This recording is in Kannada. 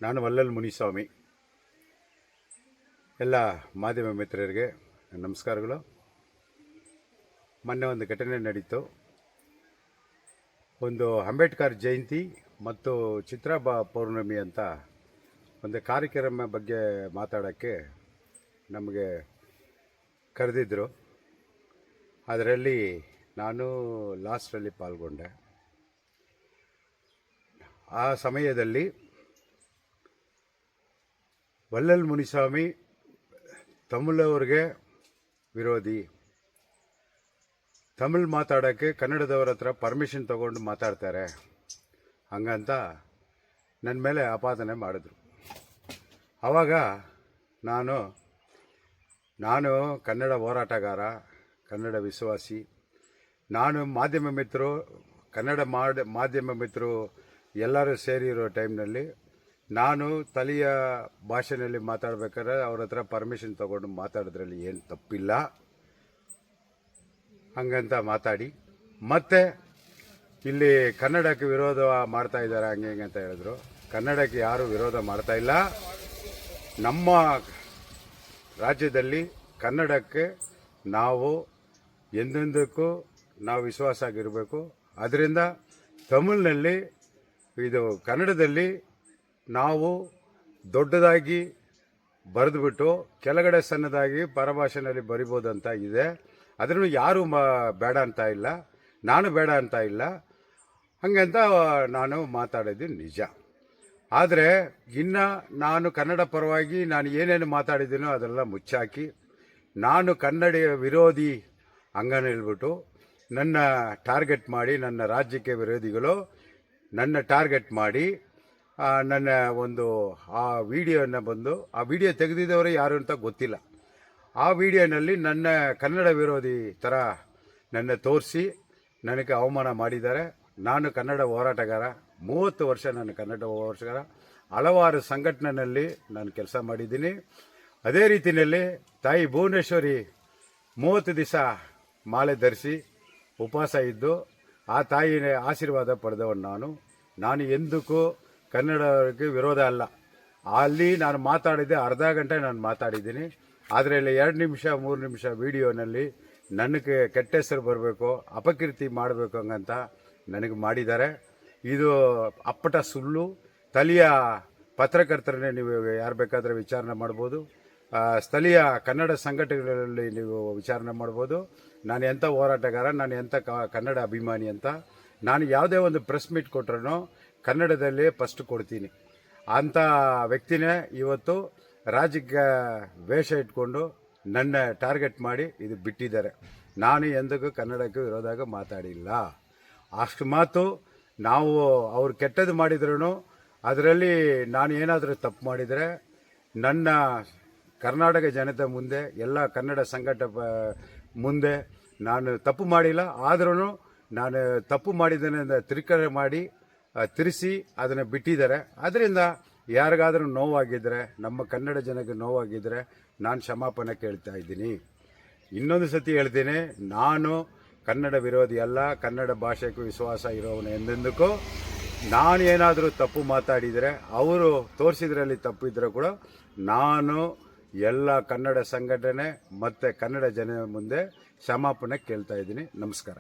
ನಾನು ವಲ್ಲಲ್ ಮುನಿಸ್ವಾಮಿ. ಎಲ್ಲ ಮಾಧ್ಯಮ ಮಿತ್ರರಿಗೆ ನಮಸ್ಕಾರಗಳು. ಮೊನ್ನೆ ಒಂದು ಘಟನೆ ನಡೀತು. ಒಂದು ಅಂಬೇಡ್ಕರ್ ಜಯಂತಿ ಮತ್ತು ಚಿತ್ರ ಪೌರ್ಣಮಿ ಅಂತ ಒಂದು ಕಾರ್ಯಕ್ರಮ ಬಗ್ಗೆ ಮಾತಾಡೋಕ್ಕೆ ನಮಗೆ ಕರೆದಿದ್ದರು. ಅದರಲ್ಲಿ ನಾನು ಲಾಸ್ಟಲ್ಲಿ ಪಾಲ್ಗೊಂಡೆ. ಆ ಸಮಯದಲ್ಲಿ ವಲ್ಲಲ್ ಮುನಿಸ್ವಾಮಿ ತಮಿಳವ್ರಿಗೆ ವಿರೋಧಿ, ತಮಿಳ್ ಮಾತಾಡೋಕ್ಕೆ ಕನ್ನಡದವ್ರ ಹತ್ರ ಪರ್ಮಿಷನ್ ತೊಗೊಂಡು ಮಾತಾಡ್ತಾರೆ ಹಂಗಂತ ನನ್ನ ಮೇಲೆ ಆಪಾದನೆ ಮಾಡಿದ್ರು. ಆವಾಗ ನಾನು ಕನ್ನಡ ಹೋರಾಟಗಾರ, ಕನ್ನಡ ವಿಶ್ವಾಸಿ. ನಾನು ಮಾಧ್ಯಮ ಮಿತ್ರರು, ಕನ್ನಡ ಮಾಧ್ಯಮ ಮಿತ್ರರು ಎಲ್ಲರೂ ಸೇರಿರೋ ಟೈಮ್ನಲ್ಲಿ ನಾನು ಸ್ಥಳೀಯ ಭಾಷೆಯಲ್ಲಿ ಮಾತಾಡ್ಬೇಕಾದ್ರೆ ಅವ್ರ ಹತ್ರ ಪರ್ಮಿಷನ್ ತೊಗೊಂಡು ಮಾತಾಡೋದ್ರಲ್ಲಿ ಏನು ತಪ್ಪಿಲ್ಲ ಹಂಗಂತ ಮಾತಾಡಿ, ಮತ್ತೆ ಇಲ್ಲಿ ಕನ್ನಡಕ್ಕೆ ವಿರೋಧ ಮಾಡ್ತಾ ಇದ್ದಾರೆ ಹಂಗೆ ಹಿಂಗೆ ಅಂತ ಹೇಳಿದ್ರು. ಕನ್ನಡಕ್ಕೆ ಯಾರೂ ವಿರೋಧ ಮಾಡ್ತಾ ಇಲ್ಲ. ನಮ್ಮ ರಾಜ್ಯದಲ್ಲಿ ಕನ್ನಡಕ್ಕೆ ನಾವು ಎಂದೆಂದಕ್ಕೂ ನಾವು ವಿಶ್ವಾಸ ಆಗಿರಬೇಕು. ಅದರಿಂದ ತಮಿಳಿನಲ್ಲಿ ಇದು ಕನ್ನಡದಲ್ಲಿ ನಾವು ದೊಡ್ಡದಾಗಿ ಬರೆದುಬಿಟ್ಟು ಕೆಳಗಡೆ ಸಣ್ಣದಾಗಿ ಪರಭಾಷೆಯಲ್ಲಿ ಬರಿಬೋದಂತ ಇದೆ. ಅದನ್ನು ಯಾರೂ ಬೇಡ ಅಂತ ಇಲ್ಲ, ನಾನು ಬೇಡ ಅಂತ ಇಲ್ಲ. ಹಂಗಂತ ನಾನು ಮಾತಾಡಿದ್ದು ನಿಜ. ಆದರೆ ಇನ್ನು ನಾನು ಕನ್ನಡ ಪರವಾಗಿ ನಾನು ಏನೇನು ಮಾತಾಡಿದ್ದೀನೋ ಅದೆಲ್ಲ ಮುಚ್ಚಾಕಿ ನಾನು ಕನ್ನಡ ವಿರೋಧಿ ಹಂಗನ್ನು ಹೇಳ್ಬಿಟ್ಟು ನನ್ನ ಟಾರ್ಗೆಟ್ ಮಾಡಿ, ನನ್ನ ರಾಜ್ಯಕ್ಕೆ ವಿರೋಧಿಗಳು ನನ್ನ ಟಾರ್ಗೆಟ್ ಮಾಡಿ ನನ್ನ ಒಂದು ಆ ವಿಡಿಯೋನ ಬಂದು ಆ ವಿಡಿಯೋ ತೆಗೆದಿದ್ದವರು ಯಾರು ಅಂತ ಗೊತ್ತಿಲ್ಲ. ಆ ವಿಡಿಯೋನಲ್ಲಿ ನನ್ನ ಕನ್ನಡ ವಿರೋಧಿ ಥರ ನನ್ನ ತೋರಿಸಿ ನನಗೆ ಅವಮಾನ ಮಾಡಿದ್ದಾರೆ. ನಾನು ಕನ್ನಡ ಹೋರಾಟಗಾರ, 30 ವರ್ಷ ನಾನು ಕನ್ನಡ ಹೋರಾಟಗಾರ, ಹಲವಾರು ಸಂಘಟನೆಯಲ್ಲಿ ನಾನು ಕೆಲಸ ಮಾಡಿದ್ದೀನಿ. ಅದೇ ರೀತಿಯಲ್ಲಿ ತಾಯಿ ಭುವನೇಶ್ವರಿ 30 ದಿವಸ ಮಾಲೆ ಧರಿಸಿ ಉಪವಾಸ ಇದ್ದು ಆ ತಾಯಿಯ ಆಶೀರ್ವಾದ ಪಡೆದವನು ನಾನು ಎಂದಕ್ಕೂ ಕನ್ನಡಕ್ಕೆ ವಿರೋಧ ಅಲ್ಲ. ಅಲ್ಲಿ ನಾನು ಮಾತಾಡಿದ್ದೆ ಅರ್ಧ ಗಂಟೆ ನಾನು ಮಾತಾಡಿದ್ದೀನಿ. ಆದರೆ ಇಲ್ಲಿ 2 ನಿಮಿಷ 3 ನಿಮಿಷ ವಿಡಿಯೋನಲ್ಲಿ ನನಗೆ ಕೆಟ್ಟ ಹೆಸರು ಬರಬೇಕು, ಅಪಕೀರ್ತಿ ಮಾಡಬೇಕು ಹಂಗಂತ ನನಗೆ ಮಾಡಿದ್ದಾರೆ. ಇದು ಅಪ್ಪಟ ಸುಳ್ಳು. ಸ್ಥಳೀಯ ಪತ್ರಕರ್ತರನ್ನೇ ನೀವು ಯಾರು ಬೇಕಾದರೆ ವಿಚಾರಣೆ ಮಾಡ್ಬೋದು, ಸ್ಥಳೀಯ ಕನ್ನಡ ಸಂಘಟನೆಗಳಲ್ಲಿ ನೀವು ವಿಚಾರಣೆ ಮಾಡ್ಬೋದು. ನಾನು ಎಂಥ ಹೋರಾಟಗಾರ, ನಾನು ಎಂಥ ಕನ್ನಡ ಅಭಿಮಾನಿ ಅಂತ. ನಾನು ಯಾವುದೇ ಒಂದು ಪ್ರೆಸ್ ಮೀಟ್ ಕೊಟ್ರೂ ಕನ್ನಡದಲ್ಲಿ ಫಸ್ಟ್ ಕೊಡ್ತೀನಿ. ಅಂಥ ವ್ಯಕ್ತಿನೇ ಇವತ್ತು ರಾಜ್ಯಕ್ಕೆ ವೇಷ ಇಟ್ಕೊಂಡು ನನ್ನ ಟಾರ್ಗೆಟ್ ಮಾಡಿ ಇದು ಬಿಟ್ಟಿದ್ದಾರೆ. ನಾನು ಎಂದಕ್ಕೂ ಕನ್ನಡಕ್ಕೆ ವಿರೋಧ ಮಾತಾಡಿಲ್ಲ. ಅಷ್ಟು ಮಾತು ನಾವು ಅವ್ರು ಕೆಟ್ಟದ್ದು ಮಾಡಿದ್ರೂ ಅದರಲ್ಲಿ ನಾನು ಏನಾದರೂ ತಪ್ಪು ಮಾಡಿದರೆ ನನ್ನ ಕರ್ನಾಟಕ ಜನತೆ ಮುಂದೆ, ಎಲ್ಲ ಕನ್ನಡ ಸಂಘಟ ಮುಂದೆ ನಾನು ತಪ್ಪು ಮಾಡಿಲ್ಲ. ಆದ್ರೂ ನಾನು ತಪ್ಪು ಮಾಡಿದ್ದೇನೆ ಅಂತ ತಿರುಕಣೆ ಮಾಡಿ ತಿರ್ಸಿ ಅದನ್ನು ಬಿಟ್ಟಿದ್ದಾರೆ. ಅದರಿಂದ ಯಾರಿಗಾದರೂ ನೋವಾಗಿದ್ದರೆ, ನಮ್ಮ ಕನ್ನಡ ಜನಕ್ಕೆ ನೋವಾಗಿದ್ದರೆ ನಾನು ಕ್ಷಮಾಪಣೆ ಕೇಳ್ತಾ ಇದ್ದೀನಿ. ಇನ್ನೊಂದು ಸತಿ ಹೇಳ್ತೀನಿ, ನಾನು ಕನ್ನಡ ವಿರೋಧಿ ಅಲ್ಲ, ಕನ್ನಡ ಭಾಷೆಗೂ ವಿಶ್ವಾಸ ಇರೋವನು ಎಂದೆಂದಕ್ಕೂ. ನಾನು ಏನಾದರೂ ತಪ್ಪು ಮಾತಾಡಿದರೆ, ಅವರು ತೋರಿಸಿದ್ರಲ್ಲಿ ತಪ್ಪಿದ್ರೆ ಕೂಡ ನಾನು ಎಲ್ಲ ಕನ್ನಡ ಸಂಘಟನೆ ಮತ್ತು ಕನ್ನಡ ಜನ ಮುಂದೆ ಕ್ಷಮಾಪಣೆ ಕೇಳ್ತಾ ಇದ್ದೀನಿ. ನಮಸ್ಕಾರ.